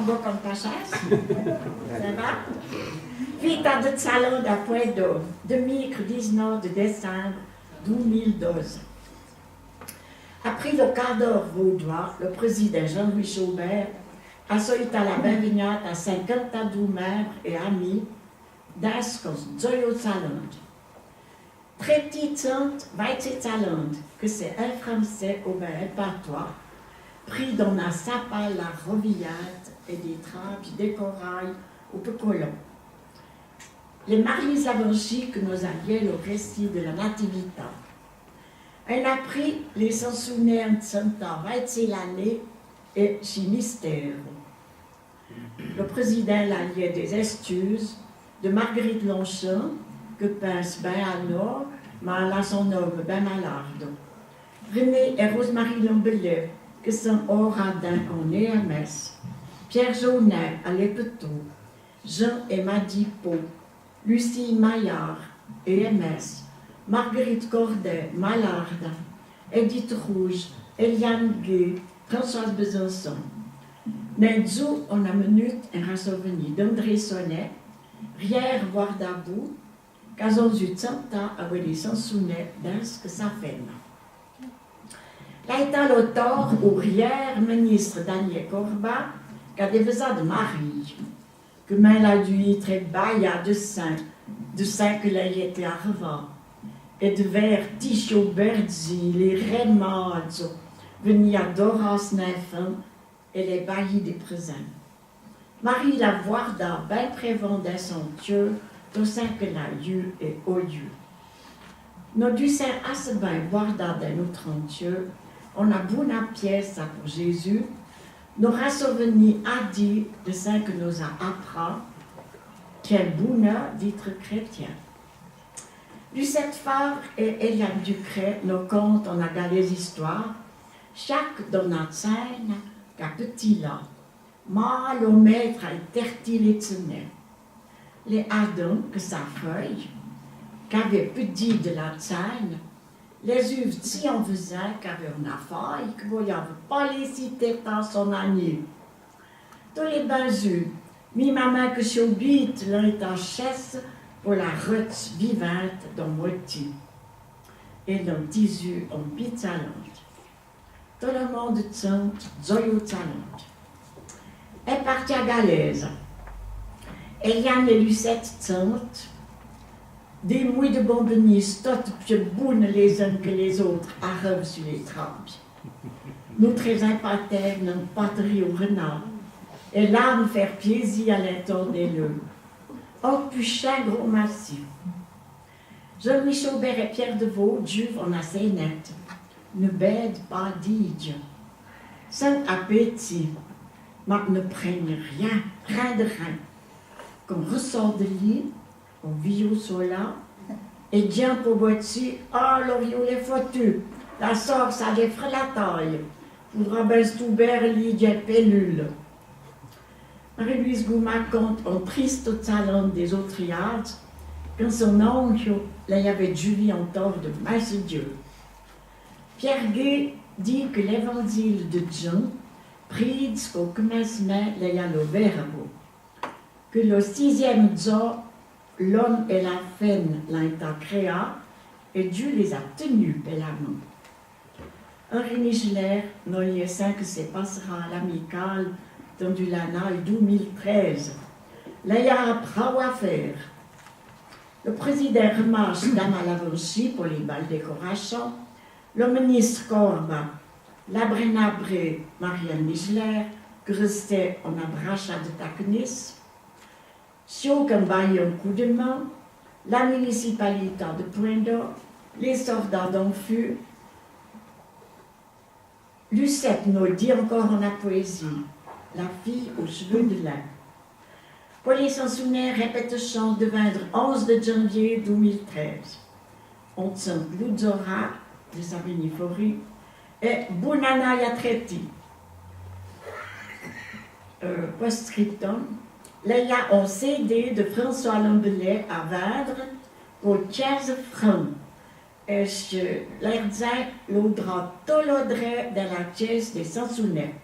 bas comme ta chaise. Ça va? Vita de salon da Puedo, de micro 19 de décembre 2012. Après le quart d'heure vaudois, le président Jean-Louis Chaubert a sollicité la bienvenue à 52 membres et amis d'Ascos Zoyo-Saland. Tretizant Weizsätsaland, que c'est un Français au répertoire, pris dans la sapa, la rovillade et des trappes, des corails au pecolon. Les maris avanchis que nous allions au récit de la nativité. Elle a pris les sansounaires de Santa Weizsälané et Chimistère. Le président l'allié des excuses de Marguerite Longchamp, que pense ben à nord, mais à son homme ben malardo. René et Rosemary Lambelet, que sont au radin en EMS. Pierre Jaunet à l'Épeteau. Jean et Maddy Pau. Lucie Maillard, EMS. Marguerite Corday, Malarda. Edith Rouge, Eliane Gay, Françoise Besançon. Nenzou, on a minute un souvenir d'André Sonnet, Rière voir d'Abou, Kazon Zut Santa, avec les sansounet d'As que ça fait. Là est l'auteur au Rière, ministre Daniel Corba, qu'a des de Marie, que main la duit très bailla de saint que là y était à revant, et de vers Ticho Berzi, les Remazzo, venir à Doras Nefin, et les baillis des présents. Marie la voirda, ben prévendait son Dieu, au sein que la lieu et au lieu. Nous du saint assez bien voirda de notre Dieu, on a bonne pièce pour Jésus, nous rassouveni à dire de saint que nous a appris, quel bonheur d'être chrétien. Lucette Favre et Eliane Ducret nous content on a gardé les histoires, chaque dans notre scène, qu'à petit là, mal au maître à terti les tenait. Les Adam, que sa feuille, qu'avait petit de la scène, les uves si on faisait qu'avait une affaire, que vous n'avez pas les citer dans son année. Tous les bains mi maman que j'obite l'un est en chaise pour la route vivante dans moitié. Et l'on tisu en pizzaland. Tout le monde tient Zoyo-Saland. Elle partit à Galaise. Eliane et Lucette tentent des mouilles de bonbonnies, toutes plus bonnes les uns que les autres, arrivent sur les trappes. Nous très impatents, nous patrie au renard, et là nous faire plaisir à l'entour des leux. Oh, putain, gros massif. Jean-Louis Chaubert et Pierre Deveau, Juve en assez net. Ne bête pas d'idje. Sans appétit, mais ne prenne rien de rien. Qu'on ressort de lit, on vit au sola, et bien pour boire-tu, ah, l'oriot les foutu, la sorte, ça les ferait la taille. Faudra bien stouber l'idje pellule. Marie-Louise Gouma compte en triste au talent des autriades, quand son oncle, là, y avait Julie en tort de Masse Dieu. Pierre Gay dit que l'évangile de Jean prit au commencement le verbo, que le 6e jour, l'homme et la femme l'ont créé et Dieu les a tenus pélamment. Henri Micheler, nous y sait que c'est passera à l'amicale dans du l'année 2013. Là, il y a à faire. Le président remarche Dame à l'Avanchi pour les balles décoration. Le ministre Corba, l'Abrenabré, Marianne Micheler, que restait en abrachat de Tacnis, si aucun bail un coup de main, la municipalité de Pointe-d'Or, les soldats d'Enfus, Lucette nous dit encore en la poésie, la fille aux cheveux de lin. Pour les chansonniers, répète chant de vendre 11 de janvier 2013. On tient Bloudzora, de Sabine Faury, et Bounana Yatreti. Post-scriptum, là, il y a un CD de François Lambelet à vendre pour 15 francs. Et je leur dis, l'audra tout l'audrait dans la caisse des chansonniers.